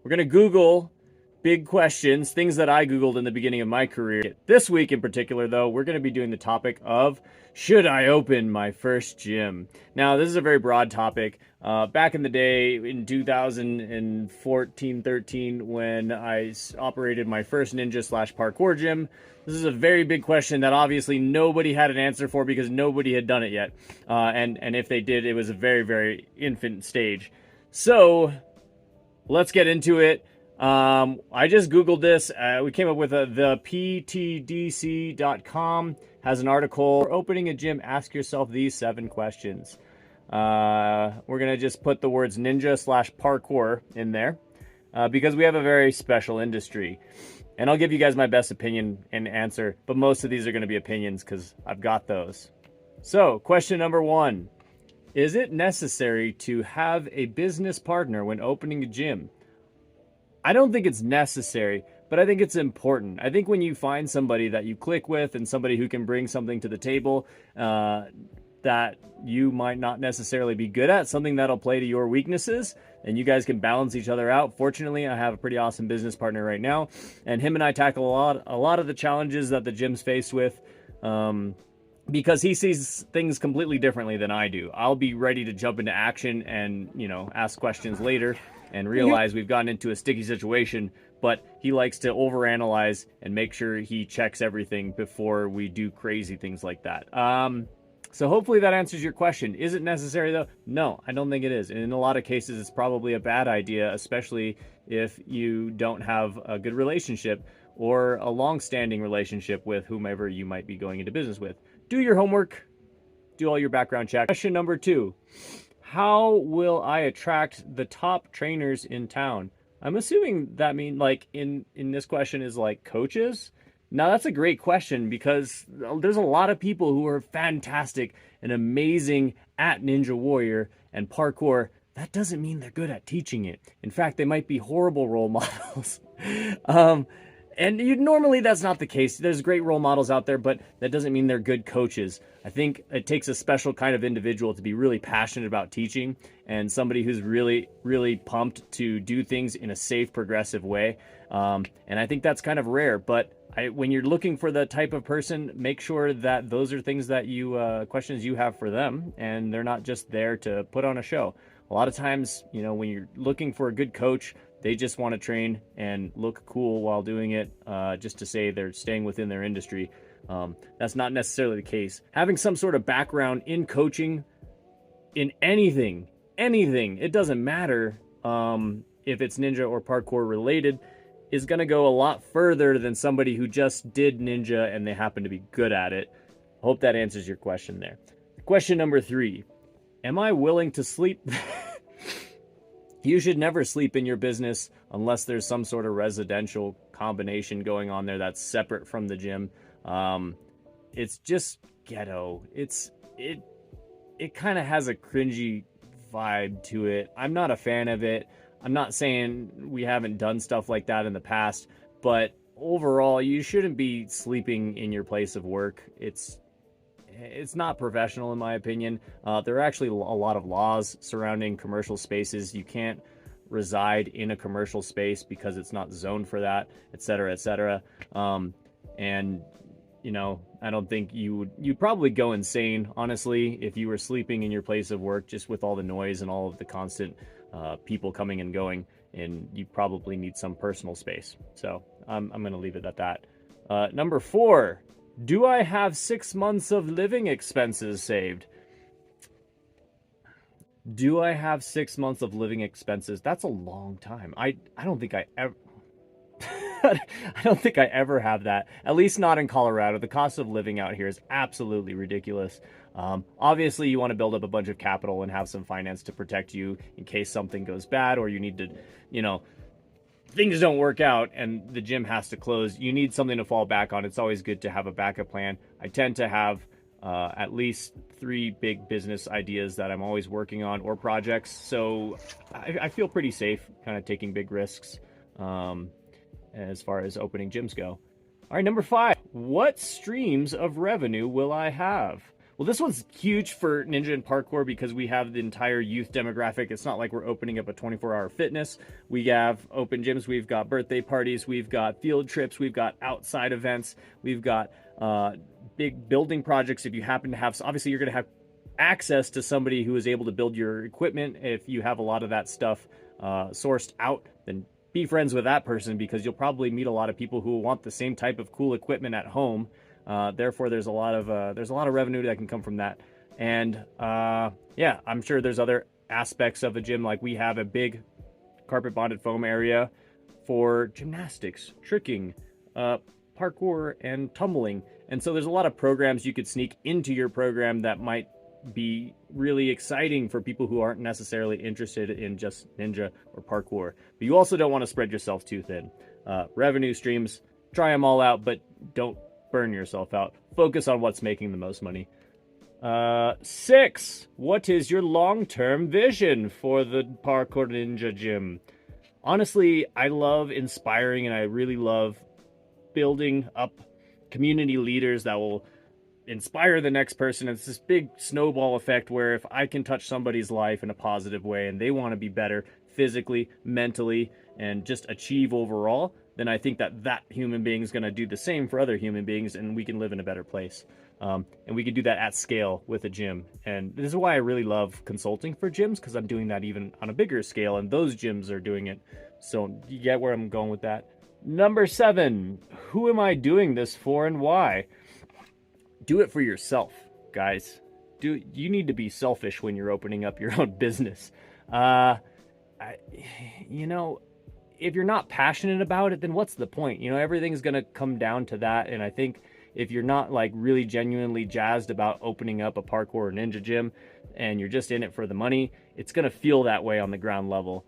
We're going to Google big questions, things that I Googled in the beginning of my career. This week in particular, though, we're going to be doing the topic of, should I open my first gym? Now, this is a very broad topic. Back in the day, in 2014, 13, when I operated my first ninja/parkour gym, this is a very big question that obviously nobody had an answer for because nobody had done it yet. And if they did, it was a very, very infant stage. So let's get into it. I just Googled this. We came up with the ptdc.com has an article. For opening a gym, ask yourself these 7 questions. We're going to just put the words ninja/parkour in there because we have a very special industry. And I'll give you guys my best opinion and answer, but most of these are going to be opinions because I've got those. So, question number 1. Is it necessary to have a business partner when opening a gym? I don't think it's necessary, but I think it's important. I think when you find somebody that you click with and somebody who can bring something to the table that you might not necessarily be good at, something that'll play to your weaknesses, and you guys can balance each other out. Fortunately, I have a pretty awesome business partner right now, and him and I tackle a lot of the challenges that the gym's faced with because he sees things completely differently than I do. I'll be ready to jump into action and, ask questions later and realize we've gotten into a sticky situation, but he likes to overanalyze and make sure he checks everything before we do crazy things like that. So hopefully that answers your question. Is it necessary though? No, I don't think it is. And in a lot of cases, it's probably a bad idea, especially if you don't have a good relationship or a long-standing relationship with whomever you might be going into business with. Do your homework, do all your background checks. Question number 2, how will I attract the top trainers in town? I'm assuming that means like in this question is like coaches. Now, that's a great question because there's a lot of people who are fantastic and amazing at Ninja Warrior and parkour. That doesn't mean they're good at teaching it. In fact, they might be horrible role models. Normally that's not the case. There's great role models out there, but that doesn't mean they're good coaches. I think it takes a special kind of individual to be really passionate about teaching and somebody who's really, really pumped to do things in a safe, progressive way. And I think that's kind of rare, but when you're looking for the type of person, make sure that those are things that questions you have for them, and they're not just there to put on a show. A lot of times, when you're looking for a good coach, they just want to train and look cool while doing it, just to say they're staying within their industry. That's not necessarily the case. Having some sort of background in coaching, in anything, it doesn't matter if it's ninja or parkour related, is going to go a lot further than somebody who just did ninja and they happen to be good at it. Hope that answers your question there. Question number 3, am I willing to sleep? You should never sleep in your business unless there's some sort of residential combination going on there that's separate from the gym. It's just ghetto. It kind of has a cringy vibe to it. I'm not a fan of it. I'm not saying we haven't done stuff like that in the past, but overall, you shouldn't be sleeping in your place of work. It's not professional in my opinion. There are actually a lot of laws surrounding commercial spaces. You can't reside in a commercial space because it's not zoned for that, et cetera, et cetera. And I don't think you'd probably go insane, honestly, if you were sleeping in your place of work just with all the noise and all of the constant people coming and going, and you probably need some personal space. So I'm going to leave it at that. Number 4, do I have 6 months of living expenses saved? Do I have 6 months of living expenses? That's a long time. I don't think I ever... I don't think I ever have that, at least not in Colorado. The cost of living out here is absolutely ridiculous. Obviously, you want to build up a bunch of capital and have some finance to protect you in case something goes bad or you need to, things don't work out and the gym has to close. You need something to fall back on. It's always good to have a backup plan. I tend to have at least 3 big business ideas that I'm always working on or projects. So I feel pretty safe kind of taking big risks. As far as opening gyms go. All right, number 5, what streams of revenue will I have? Well, this one's huge for Ninja and Parkour because we have the entire youth demographic. It's not like we're opening up a 24-hour fitness. We have open gyms, we've got birthday parties, we've got field trips, we've got outside events, we've got big building projects. If you happen to have, so obviously you're going to have access to somebody who is able to build your equipment. If you have a lot of that stuff sourced out, then be friends with that person, because you'll probably meet a lot of people who want the same type of cool equipment at home. Therefore, there's a lot of revenue that can come from that. And yeah, I'm sure there's other aspects of the gym. Like we have a big carpet bonded foam area for gymnastics, tricking, parkour, and tumbling. And so there's a lot of programs you could sneak into your program that might be really exciting for people who aren't necessarily interested in just ninja or parkour. But you also don't want to spread yourself too thin. Revenue streams, try them all out, but don't burn yourself out. Focus on what's making the most money. 6, what is your long-term vision for the Parkour Ninja gym? Honestly, I love inspiring, and I really love building up community leaders that will inspire the next person. It's this big snowball effect where if I can touch somebody's life in a positive way and they want to be better physically, mentally, and just achieve overall, then I think that that human being is going to do the same for other human beings, and we can live in a better place. And we can do that at scale with a gym. And this is why I really love consulting for gyms, because I'm doing that even on a bigger scale, and those gyms are doing it. So you get where I'm going with that. Number 7, who am I doing this for and why? Do it for yourself, guys. You need to be selfish when you're opening up your own business. If you're not passionate about it, then what's the point? Everything's going to come down to that. And I think if you're not like really genuinely jazzed about opening up a parkour or ninja gym and you're just in it for the money, it's going to feel that way on the ground level.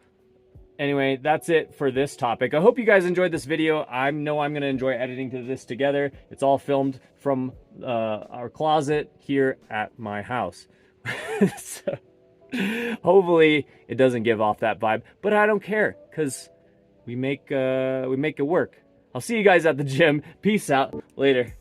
Anyway, that's it for this topic. I hope you guys enjoyed this video. I know I'm going to enjoy editing this together. It's all filmed from our closet here at my house. So hopefully it doesn't give off that vibe, but I don't care, because we make it work. I'll see you guys at the gym. Peace out. Later.